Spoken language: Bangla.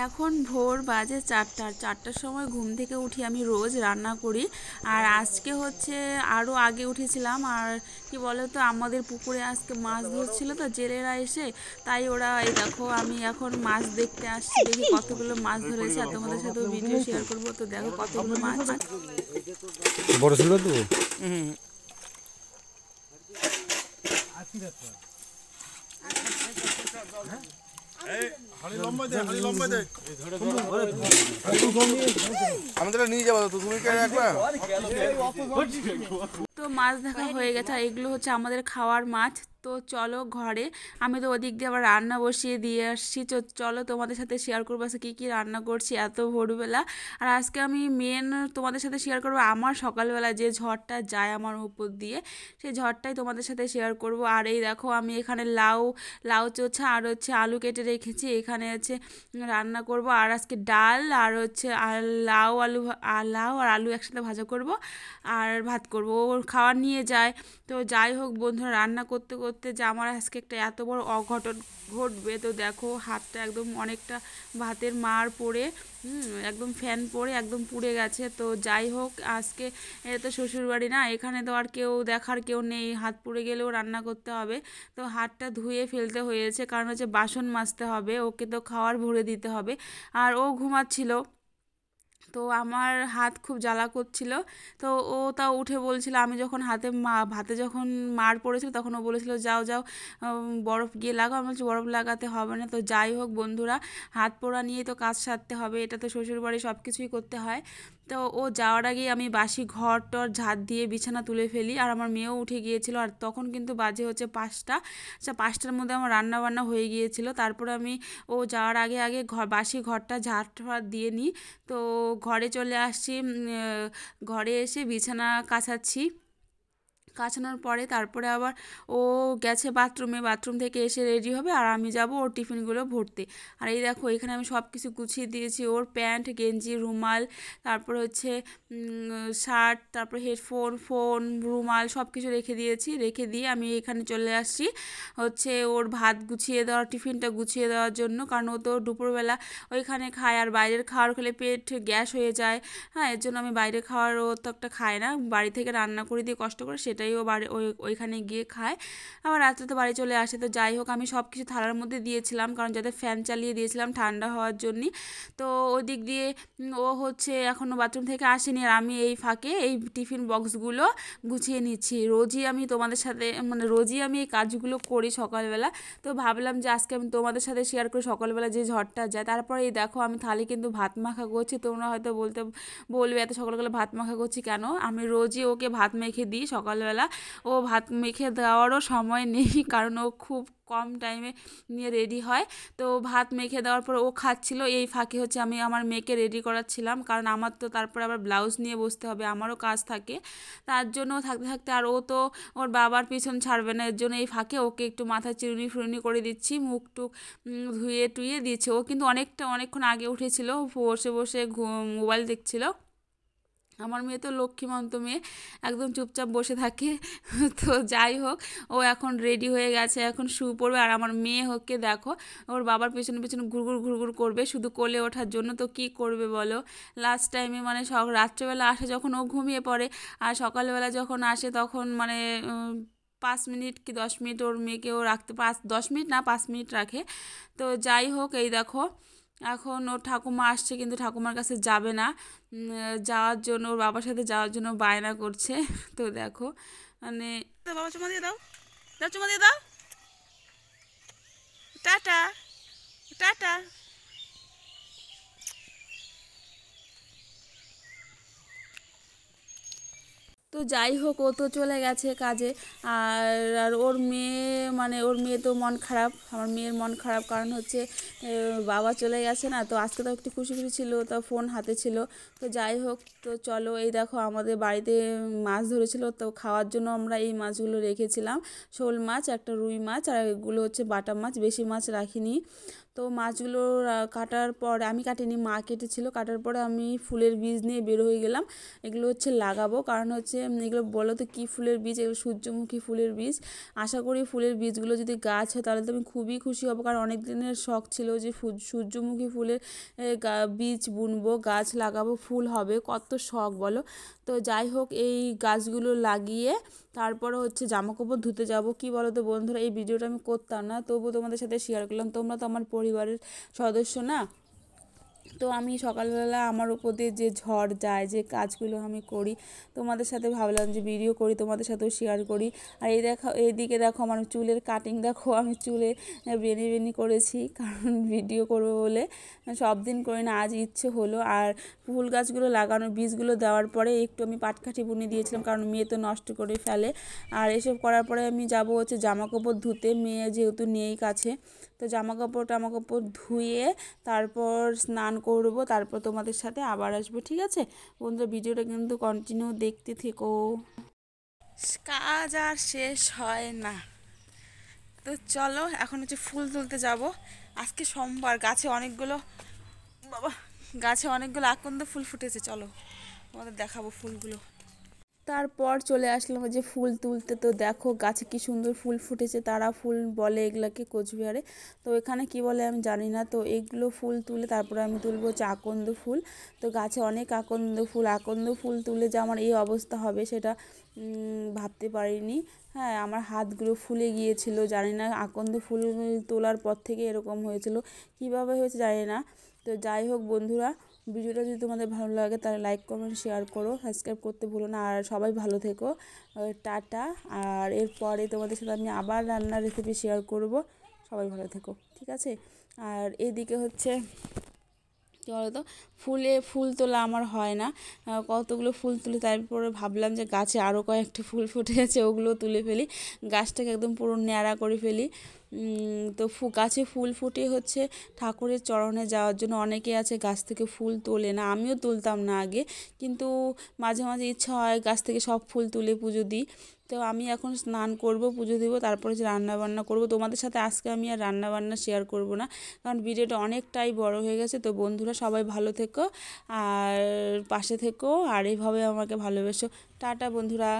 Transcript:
এখন ভোর বাজে 4টার সময় ঘুম থেকে উঠি আমি রোজ রান্না করি। আর আজকে হচ্ছে আরও আগে উঠেছিলাম। আর কি বলো তো, আমাদের পুকুরে আজকে মাছ ধরছিল তো জেলেরা এসে, তাই ওরা এই দেখো আমি এখন মাছ দেখতে আসছি, দেখি কতগুলো মাছ ধরেছে আর তোমাদের সাথেও ভিডিও শেয়ার করবো। তো দেখো কতগুলো মাছ। বড় ছিল তো। আমাদের নিয়ে যাবো তো, তুমি কে রাখবা? তো মাছ দেখা হয়ে গেছে আর এগুলো হচ্ছে আমাদের খাওয়ার মাছ। তো চলো ঘরে, আমি তো ওদিক দিয়ে আবার রান্না বসিয়ে দিয়ে আসছি। তো চলো তোমাদের সাথে শেয়ার করবো আজকে কী কী রান্না করছি এত ভোরবেলা। আর আজকে আমি মেন তোমাদের সাথে শেয়ার করবো আমার সকালবেলা যে ঝড়টা যায় আমার উপর দিয়ে, সেই ঝড়টাই তোমাদের সাথে শেয়ার করব। আর এই দেখো আমি এখানে লাউ লাউ চোচা আর হচ্ছে আলু কেটে রেখেছি, এখানে হচ্ছে রান্না করব। আর আজকে ডাল আর হচ্ছে আর লাউ লাউ আর আলু একসাথে ভাজা করব আর ভাত করব। ও খাবার নিয়ে যায়। তো যাই হোক বন্ধুরা, রান্না করতে করতে যে আমার আজকে একটা এত বড় অঘটন ঘটবে, তো দেখো হাতটা একদম অনেকটা ভাতের মার পড়ে একদম ফ্যান পড়ে একদম পুড়ে গেছে। তো যাই হোক, আজকে এটা তো শ্বশুরবাড়ি না, এখানে তো আর কেউ দেখার কেউ নেই, হাত পুড়ে গেলেও রান্না করতে হবে। তো হাতটা ধুয়ে ফেলতে হয়েছে, কারণ হচ্ছে বাসন মাজতে হবে, ওকে তো খাওয়ার ভরে দিতে হবে। আর ও ঘুমাচ্ছিল, তো আমার হাত খুব জ্বালা করছিল। তো ও তাও উঠে বলছিল, আমি যখন ভাতে যখন মার পড়েছিল তখন ও বলেছিল যাও যাও বরফ গিয়ে লাগাও। আমি বলছি বরফ লাগাতে হবে না। তো যাই হোক বন্ধুরা, হাত পোড়া নিয়েই তো কাজ সারতে হবে, এটা তো শ্বশুরবাড়ি সব কিছুই করতে হয়। তো ও যাওয়ার আগেই আমি বাসি ঘর টর ঝাড় দিয়ে বিছানা তুলে ফেলি। আর আমার মেয়েও উঠে গিয়েছিল, আর তখন কিন্তু বাজে হচ্ছে 5টা। আচ্ছা, 5টার মধ্যে আমার রান্না বান্না হয়ে গিয়েছিল। তারপরে আমি ও যাওয়ার আগে আগে বাসি ঘরটা ঝাড় ঠাড় দিয়ে নিই। তো ঘরে চলে আসছি, ঘরে এসে বিছানা কাচাচ্ছি। কাচানোর পরে তারপরে আবার ও গেছে বাথরুম থেকে এসে রেডি হবে আর আমি যাব ওর টিফিনগুলো ভরতে। আর এই দেখো এখানে আমি সব কিছু গুছিয়ে দিয়েছি, ওর প্যান্ট গেঞ্জি রুমাল, তারপর হচ্ছে শার্ট, তারপর হেডফোন ফোন রুমাল সব কিছু রেখে দিয়েছি। রেখে দিয়ে আমি এখানে চলে আসছি হচ্ছে ওর ভাত গুছিয়ে দেওয়ার, টিফিনটা গুছিয়ে দেওয়ার জন্য, কারণ ও তো দুপুরবেলা ওইখানে খায় আর বাইরের খাওয়ার খেলে পেট গ্যাস হয়ে যায়। হ্যাঁ, এর জন্য আমি বাইরে খাওয়ার ও তো একটা খায় না, বাড়ি থেকে রান্না করে দিয়ে কষ্ট করে সেটাই ও ওইখানে গিয়ে খায়। আবার রাত্রে তো বাড়ি চলে আসে। তো যাই হোক, আমি সব কিছু থালার মধ্যে দিয়েছিলাম, কারণ যাতে ফ্যান চালিয়ে দিয়েছিলাম ঠান্ডা হওয়ার জন্য। তো ওই দিক দিয়ে ও হচ্ছে এখনও বাথরুম থেকে আসেনি, আর আমি এই ফাঁকে এই টিফিন বক্সগুলো গুছিয়ে নিচ্ছি। রোজই আমি তোমাদের সাথে রোজই আমি এই কাজগুলো করি সকালবেলা। তো ভাবলাম যে আজকে আমি তোমাদের সাথে শেয়ার করি সকালবেলা যে ঝড়টা যায়। তারপরে এই দেখো আমি থালি কিন্তু ভাত মাখা করছি। তোমরা হয়তো বলবে এত সকালবেলা ভাত মাখা করছি কেন। আমি রোজই ওকে ভাত মেখে দিই সকালবেলা। ও ভাত মেখে দেওয়ারও সময় নেই, কারণ ও খুব কম টাইমে নিয়ে রেডি হয়। তো ভাত মেখে দেওয়ার পর ও খাচ্ছিল, এই ফাঁকে হচ্ছে আমি আমার মেয়েকে রেডি করাচ্ছিলাম, কারণ আমার তো তারপর আবার ব্লাউজ নিয়ে বসতে হবে, আমারও কাজ থাকে। তার জন্য থাকতে থাকতে আর ও তো ওর বাবার পিছন ছাড়বে না, এর জন্য এই ফাঁকে ওকে একটু মাথা চিরুনি ফুরুনি করে দিচ্ছি, মুখ টুক ধুয়ে টুয়ে দিচ্ছে। ও কিন্তু অনেকক্ষণ আগে উঠেছিল, বসে বসে মোবাইল দেখছিল। আমার মেয়ে তো লক্ষ্মীমন্ত মেয়ে, একদম চুপচাপ বসে থাকে। তো যাই হোক, ও এখন রেডি হয়ে গেছে, এখন শু পড়বে। আর আমার মেয়ে হোককে দেখো, ওর বাবার পেছনে পেছনে ঘুরঘুর করবে শুধু কোলে ওঠার জন্য। তো কি করবে বলো, লাস্ট টাইমে রাত্রেবেলা আসে যখন ও ঘুমিয়ে পড়ে, আর সকালবেলা যখন আসে তখন 5 মিনিট কি 10 মিনিট ওর মেয়েকেও রাখতে, 10 মিনিট না 5 মিনিট রাখে। তো যাই হোক, এই দেখো এখন ওর ঠাকুমা আসছে, কিন্তু ঠাকুমার কাছে যাবে না, যাওয়ার জন্য ওর বাবার সাথে যাওয়ার জন্য বায়না করছে। তো দেখো বাবা চুমা দিয়ে দাও, দাও চুমা দিয়ে দাও, টাটা টাটা। তো যাই হোক, ও তো চলে গেছে কাজে। আর ওর মেয়ে ওর মেয়ে তো মন খারাপ, আমার মেয়ের মন খারাপ, কারণ হচ্ছে বাবা চলে গেছে না। তো আজকে তো একটু খুশি খুশি ছিল, তো ফোন হাতে ছিল। তো যাই হোক, তো চলো এই দেখো আমাদের বাড়িতে মাছ ধরেছিল, তো খাওয়ার জন্য আমরা এই মাছগুলো রেখেছিলাম, শোল মাছ একটা রুই মাছ, আর এগুলো হচ্ছে বাটা মাছ, বেশি মাছ রাখিনি। তো তো মাছগুলো কাটার পর আমি কাটিনি, মা কেটেছিল। কাটার পরে আমি ফুলের বীজ নিয়ে বের হয়ে গেলাম। এগুলো হচ্ছে লাগাবো, কারণ হচ্ছে এগুলো বলো তো কী ফুলের বীজ, এগুলো সূর্যমুখী ফুলের বীজ। আশা করি ফুলের বীজগুলো যদি গাছ হয় তাহলে তো আমি খুবই খুশি হব, কারণ অনেক দিনের শখ ছিল যে সূর্যমুখী ফুলের বীজ বুনবো, গাছ লাগাবো, ফুল হবে, কত শখ বলো। তো যাই হোক, এই গাছগুলো লাগিয়ে তারপরে হচ্ছে জামাকাপড় ধুতে যাব। কি বলো তো বন্ধুরা, এই ভিডিওটা আমি করতাম না, তবুও তোমাদের সাথে শেয়ার করলাম। তোমরা তো আমার পরিবারের সদস্য না। তো আমি সকালবেলা আমার উপর দিয়ে যে ঝড় যায়, যে কাজগুলো আমি করি, তোমাদের সাথে ভাবলাম যে ভিডিও করি, তোমাদের সাথেও শেয়ার করি। আর এইদিকে দেখো আমার চুলের কাটিং দেখো, আমি চুলে বেনি করেছি, কারণ ভিডিও করবো বলে। সব দিন করি না, আজ ইচ্ছে হলো। আর ফুল গাছগুলো লাগানোর বীজগুলো দেওয়ার পরে একটু আমি পাটকাঠি বুনে দিয়েছিলাম, কারণ মেয়ে তো নষ্ট করে ফেলে। আর এসব করার পরে আমি যাব হচ্ছে জামাকাপড় ধুতে, মেয়ে যেহেতু নেই কাছে। তো জামাকাপড় ধুয়ে তারপর স্নান করব, তারপর তোমাদের সাথে আবার আসবো। ঠিক আছে বন্ধুরা, ভিডিওটা কিন্তু কন্টিনিউ দেখতে থেকো, কাজ আর শেষ হয় না। তো চলো এখন হচ্ছে ফুল তুলতে যাব। আজকে সোমবার, গাছে অনেকগুলো আকন্দ ফুল ফুটেছে, চলো তোমাদের দেখাবো ফুলগুলো। তারপর চলে আসলাম যে ফুল তুলতে। তো দেখো গাছে কি সুন্দর ফুল ফুটেছে, তারা ফুল বলে এগুলাকে কোচবিহারে, তো এখানে কি বলে আমি জানি না। তো এগুলো ফুল তুলে তারপরে আমি তুলবো হচ্ছে আকন্দ ফুল। তো গাছে অনেক আকন্দ ফুল তুলে যে আমার এই অবস্থা হবে সেটা ভাবতে পারিনি। হ্যাঁ, আমার হাতগুলো ফুলে গিয়েছিল, জানি না আকন্দ ফুল তোলার পর থেকে এরকম হয়েছিল, কিভাবে হয়েছে জানি না। তো যাই হোক বন্ধুরা, ভিডিওটা যদি তোমাদের ভালো লাগে তাহলে লাইক কমেন্ট শেয়ার করো, সাবস্ক্রাইব করতে ভুলো না। আর সবাই ভালো থেকো, টাটা। আর এরপরে তোমাদের সাথে আমি আবার রান্নার রেসিপি শেয়ার করব। সবাই ভালো থেকো, ঠিক আছে। আর এদিকে হচ্ছে কী বলতো, ফুল তোলা আমার হয় না, কতগুলো ফুল তুলে তারপরে ভাবলাম যে গাছে আরও কয়েকটা ফুল ফুটে গেছে, ওগুলো তুলে ফেলি, গাছটাকে একদম পুরো ন্যাড়া করে ফেলি। তো গাছে ফুল ফুটে হচ্ছে ঠাকুরের চরণে যাওয়ার জন্য। অনেকে আছে গাছ থেকে ফুল তোলে না, আমিও তুলতাম না আগে, কিন্তু মাঝে মাঝে ইচ্ছা হয় গাছ থেকে সব ফুল তুলে পুজো দিই। তো আমি এখন স্নান করব, পুজো দেবো, তারপরে যে রান্নাবান্না করব। তোমাদের সাথে আজকে আমি আর রান্নাবান্না শেয়ার করব না, কারণ ভিডিওটা অনেকটাই বড় হয়ে গেছে। তো বন্ধুরা সবাই ভালো থেকো আর পাশে থেকো, আর এইভাবে আমাকে ভালোবেসো। টাটা বন্ধুরা।